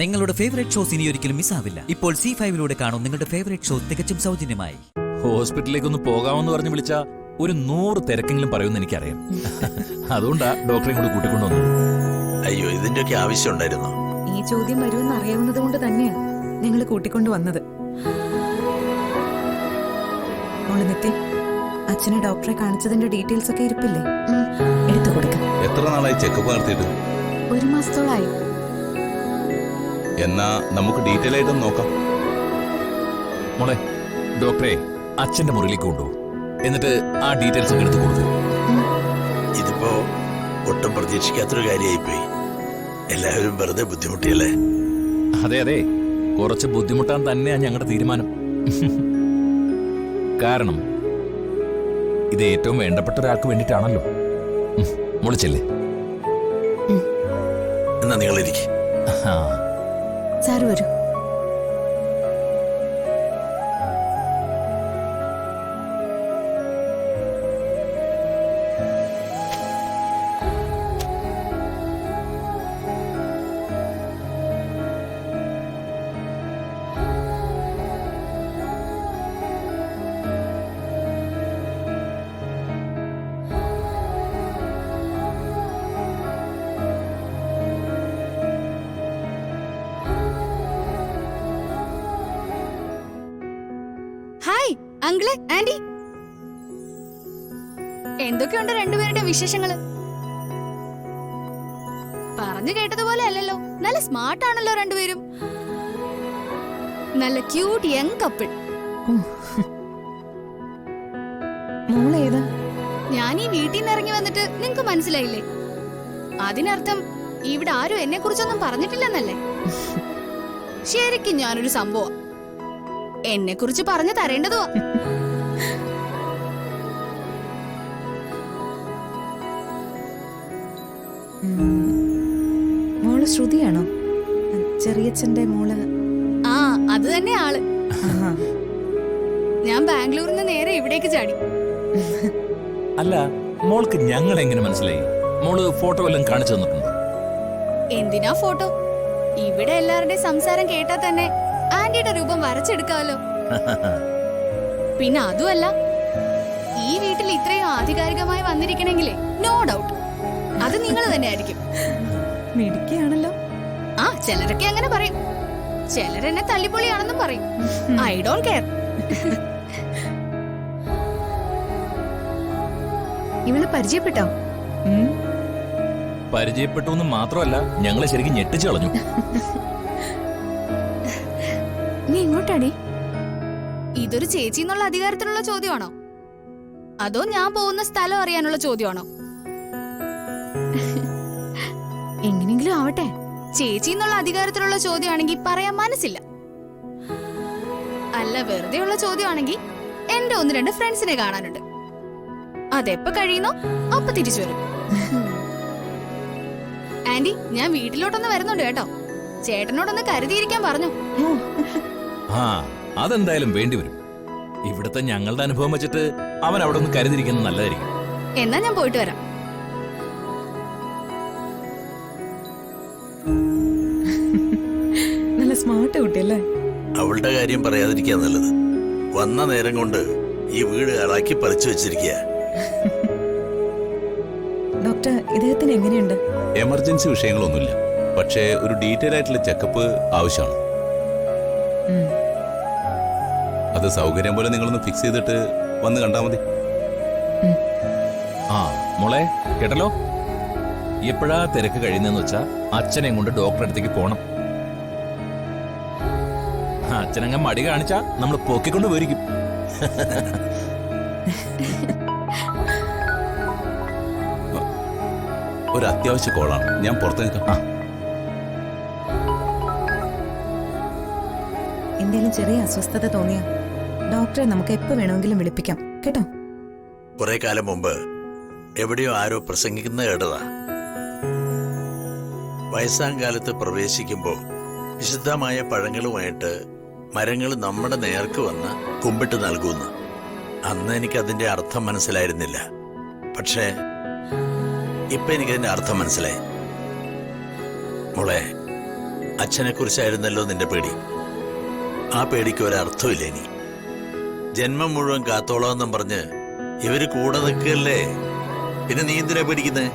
നിങ്ങളുടെ favourite shows ഇനി ഒരിക്കലും മിസ്സാവില്ല. ഇപ്പോൾ C5 കാണും നിങ്ങളുടെ ഫേവറേറ്റ് ഷോ തികച്ചും സൗജന്യമായി. ഹോസ്പിറ്റലിലേക്കൊന്ന് പോകാമെന്ന് പറഞ്ഞ് വിളിച്ച ഒരു 100 തിരക്കെങ്കിലും പറയുമെന്ന് എനിക്കറിയാം. അതുകൊണ്ടാ ഡോക്ടറെ കൂടി കൂട്ടിക്കൊണ്ടുവന്നത്. അയ്യോ, ഇതിന്റെയൊക്കെ ആവശ്യം ഉണ്ടായിരുന്നോ? ഈ ചോദ്യം വരുമെന്ന് അറിയാവുന്നത് കൊണ്ട് തന്നെയാ ഞങ്ങൾ കൂട്ടിക്കൊണ്ടു വന്നത്. മോള് നിത്യ, അച്ഛനെ ഡോക്ടറെ കാണിച്ചതിന്റെ ഡീറ്റെയിൽസ് ഒക്കെ ഇരിപ്പില്ലേ? എടുത്തു കൊടുക്കാം. എത്ര നാളായി ചെക്കപ്പ് നടത്തിയിട്ട്? 1 മാസത്തോളായി. എന്നാ നമുക്ക് ഡീറ്റെയിൽ ആയിട്ടൊന്ന് നോക്കാം. മോളെ, ഡോക്ടറെ അച്ഛന്റെ മുറിയിലേക്ക് കൊണ്ടുപോകും. എന്നിട്ട് ആ ഡീറ്റെയിൽസ് ഒക്കെ എടുത്ത് കൊടുത്തു. ഇതിപ്പോ ഒട്ടും പ്രതീക്ഷിക്കാത്തൊരു കാര്യമായിപ്പോയി. എല്ലാവരും വെറുതെ ബുദ്ധിമുട്ടിയല്ലേ? അതെ അതെ, കുറച്ച് ബുദ്ധിമുട്ടാൻ തന്നെയാ ഞങ്ങളുടെ തീരുമാനം. കാരണം ഇത് ഏറ്റവും വേണ്ടപ്പെട്ട ഒരാൾക്ക് വേണ്ടിയിട്ടാണല്ലോ. മുളിച്ചല്ലേ? എന്നാ നിങ്ങളിരിക്കും. സാറ് വരൂ. Hi uncle, aunty. എന്തൊക്കെയുണ്ട് രണ്ടുപേരുടെ വിശേഷങ്ങള്? പറഞ്ഞു കേട്ടതുപോലെ അല്ലല്ലോ. നല്ല സ്മാർട്ട് ആണല്ലോ രണ്ടുപേരും. നല്ല ക്യൂട്ട് യങ് കപ്പിൾ. മോളേതാ? ഞാൻ ഈ വീട്ടിൽ നിന്ന് ഇറങ്ങി വന്നിട്ട് നിങ്ങക്ക് മനസ്സിലായില്ലേ? അതിനർത്ഥം ഇവിടെ ആരും എന്നെ കുറിച്ചൊന്നും പറഞ്ഞിട്ടില്ലെന്നല്ലേ? ശരിക്കും ഞാനൊരു സംഭവം. എന്നെ കുറിച്ച് പറഞ്ഞു തരേണ്ടതുവാ. മോള് ശ്രുതിയാണോ? ചെറിയച്ഛന്റെ മോള്? ആ, അത് തന്നെ ആള്. ഞാൻ ബാംഗ്ലൂരിൽ നിന്ന് നേരെ ഇവിടേക്ക് ചാടി. അല്ല, മോൾക്ക് ഞങ്ങൾ എങ്ങനെ മനസ്സിലായി? മോള് ഫോട്ടോ വല്ലതും കാണിച്ചു തന്നിട്ടുണ്ടോ? എന്തിനാ ഫോട്ടോ? ഇവിടെ എല്ലാവരുടെയും സംസാരം കേട്ടാ തന്നെ ആന്റിയുടെ രൂപം വരച്ചെടുക്കാമല്ലോ. പിന്നെ അതുമല്ല, ഈ വീട്ടിൽ ഇത്രയും ആധികാരികമായി വന്നിരിക്കണെങ്കിലേ നോ ഡൗട്ട് അത് നിങ്ങൾ തന്നെ ആയിരിക്കും. മിടുക്കിയാണല്ലോ. ആ, ചിലരൊക്കെ അങ്ങനെ പറയും. ചിലരെന്നെ തല്ലിപ്പൊളിയാണെന്നും പറയും. I don't care. ഇവളെ പരിചയപ്പെട്ടോ? പരിചയപ്പെട്ടു എന്ന് മാത്രമല്ല, ഞങ്ങളെ ശരിക്കും ഞെട്ടിച്ചു കളഞ്ഞു. നീ എങ്ങോട്ടാടി? ഇതൊരു ചേച്ചി എന്നുള്ള അധികാരത്തിലുള്ള ചോദ്യമാണോ, അതോ ഞാൻ പോകുന്ന സ്ഥലം അറിയാനുള്ള ചോദ്യമാണോ? എങ്ങനെങ്കിലും ആവട്ടെ. ചേച്ചി എന്നുള്ള അധികാരത്തിലുള്ള ചോദ്യമാണെങ്കിൽ പറയാൻ മനസ്സില്ല. അല്ല, വെറുതെ ഉള്ള ചോദ്യമാണെങ്കിൽ എന്റെ 1-2 ഫ്രണ്ട്സിനെ കാണാനുണ്ട്. അതെപ്പോ കഴിയുന്നോ അപ്പൊ തിരിച്ചു വരും. ആന്റി, ഞാൻ വീട്ടിലോട്ടൊന്ന് വരുന്നുണ്ട് കേട്ടോ. ചേട്ടനോടൊന്ന് കരുതിയിരിക്കാൻ പറഞ്ഞു. ആ, അതെന്തായാലും വേണ്ടിവരും. ഇവിടുത്തെ ഞങ്ങളുടെ അനുഭവം വെച്ചിട്ട് അവൻ അവിടെ ഒന്ന് കരുതിയിരിക്കുന്നത് നല്ലതായിരിക്കും. എന്നാ ഞാൻ പോയിട്ട് വരാം. നല്ല സ്മാർട്ട് കുട്ടിയല്ലേ? അവളുടെ കാര്യം പറയാതിരിക്കാ നല്ലത്. വന്ന നേരം കൊണ്ട് ഈ വീട് ഇളക്കി പറിച്ചു വെച്ചിരിക്കുക. ഡോക്ടർ, ഇദ്ദേഹത്തിന് എങ്ങനെയുണ്ട്? എമർജൻസി വിഷയങ്ങളൊന്നുമില്ല. പക്ഷേ ഒരു ഡീറ്റെയിൽ ആയിട്ടുള്ള ചെക്കപ്പ് ആവശ്യമാണ്. അത് സൗകര്യം പോലെ നിങ്ങളൊന്ന് ഫിക്സ് ചെയ്തിട്ട് വന്ന് കണ്ടാ മതി. ആ മോളെ, കേട്ടല്ലോ? എപ്പോഴാ തിരക്ക് കഴിയുന്നതെന്ന് വെച്ചാ അച്ഛനെ കൊണ്ട് ഡോക്ടറെ അടുത്തേക്ക് പോണം. അച്ഛനങ്ങ മടി കാണിച്ചാ നമ്മൾ പൊക്കിക്കൊണ്ട് പോയിരിക്കും. ഒരു അത്യാവശ്യ കോളാണ്, ഞാൻ പുറത്ത് നിൽക്കാം. എന്തെങ്കിലും ചെറിയ അസ്വസ്ഥത തോന്നിയ ഡോക്ടറെ നമുക്ക് എപ്പോ വേണമെങ്കിലും വിളിപ്പിക്കാം കേട്ടോ. കുറെ കാലം മുമ്പ് എവിടെയോ ആരോ പ്രസംഗിക്കുന്ന കേട്ടതാ. വയസ്സാം കാലത്ത് പ്രവേശിക്കുമ്പോൾ വിശുദ്ധമായ പഴങ്ങളുമായിട്ട് മരങ്ങൾ നമ്മുടെ നേർക്ക് വന്ന് കുമ്പിട്ട് നൽകുന്നു. അന്ന് എനിക്ക് അതിന്റെ അർത്ഥം മനസ്സിലായിരുന്നില്ല. പക്ഷേ ഇപ്പൊ എനിക്കതിന്റെ അർത്ഥം മനസ്സിലായി. മോളെ, അച്ഛനെ കുറിച്ചായിരുന്നല്ലോ നിന്റെ പേടി. ആ പേടിക്ക് ഒരർത്ഥമില്ല. ഇനി ജന്മം മുഴുവൻ കാത്തോളാന്നും പറഞ്ഞ് ഇവര് കൂടെ നിൽക്കുകയല്ലേ, പിന്നെ നീ എന്തിനാ പേടിക്കുന്നേ?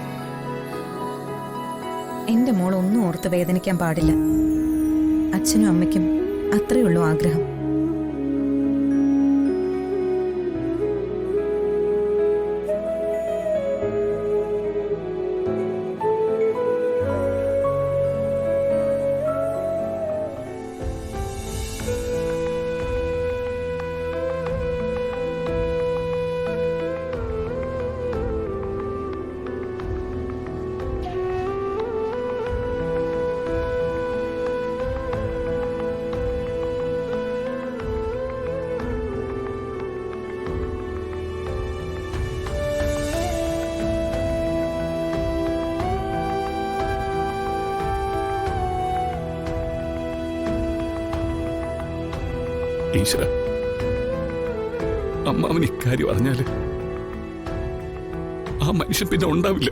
എന്റെ മോൾ ഒന്നും ഓർത്ത് വേദനിക്കാൻ പാടില്ല. അച്ഛനും അമ്മയ്ക്കും അത്രയുള്ളൂ ആഗ്രഹം. ഈശ്വര, അമ്മാവൻ ഇക്കാര്യം അറിഞ്ഞാല് ആ മനുഷ്യൻ പിന്നെ ഉണ്ടാവില്ല.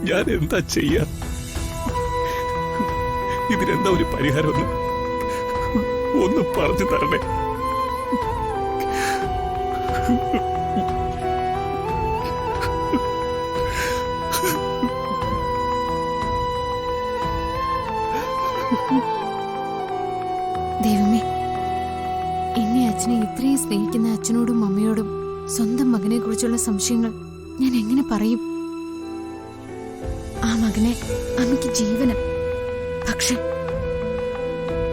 ഞാൻ എന്താ ചെയ്യാ? ഇതിനെന്താ ഒരു പരിഹാരം? ഒന്ന് പറഞ്ഞു തരണേ. ദൈവമേ, എന്നെ അച്ഛനെ ഇത്രയും സ്നേഹിക്കുന്ന അച്ഛനോടും അമ്മയോടും സ്വന്തം മകനെ കുറിച്ചുള്ള സംശയങ്ങൾ ഞാൻ എങ്ങനെ പറയും? ആ മകനെ അമ്മയ്ക്ക് ജീവന. പക്ഷെ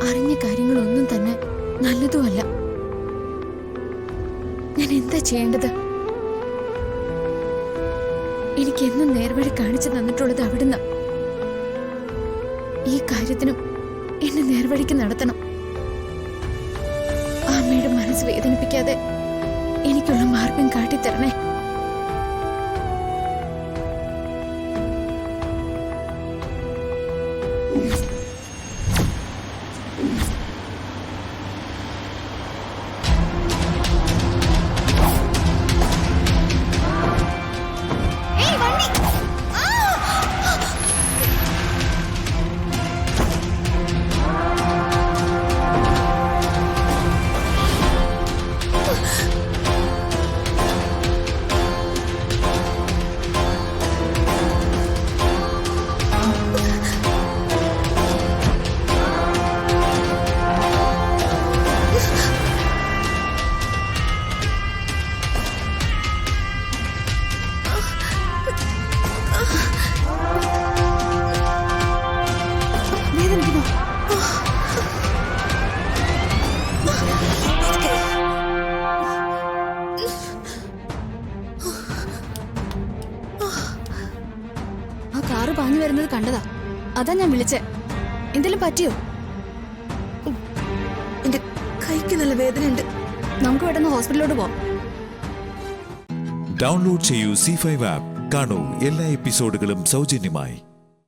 അറിഞ്ഞ കാര്യങ്ങളൊന്നും തന്നെ നല്ലതുമല്ല. ഞാൻ എന്താ ചെയ്യേണ്ടത്? എനിക്കെന്നും നേർവഴി കാണിച്ചു തന്നിട്ടുള്ളത് അവിടുന്ന്. ഈ കാര്യത്തിനും എന്നെ നേർവഴിക്ക് നടത്തണം. അമ്മയുടെ മനസ്സ് വേദനിപ്പിക്കാതെ എനിക്കുള്ള മാർഗം കാട്ടിത്തരണേ. കാറ് പാഞ്ഞു വരുന്നത് കണ്ടതാ, അതാ ഞാൻ വിളിച്ചേ. എന്തെങ്കിലും പറ്റിയോ? എന്റെ കൈക്ക് നല്ല വേദനയുണ്ട്. നമുക്ക് പെട്ടെന്ന് ഹോസ്പിറ്റലിലോട്ട് പോവാം. ഡൗൺലോഡ് ചെയ്യൂ C5 ആപ്പ്. കാണൂ എല്ലാ എപ്പിസോഡുകളും സൗജന്യമായി.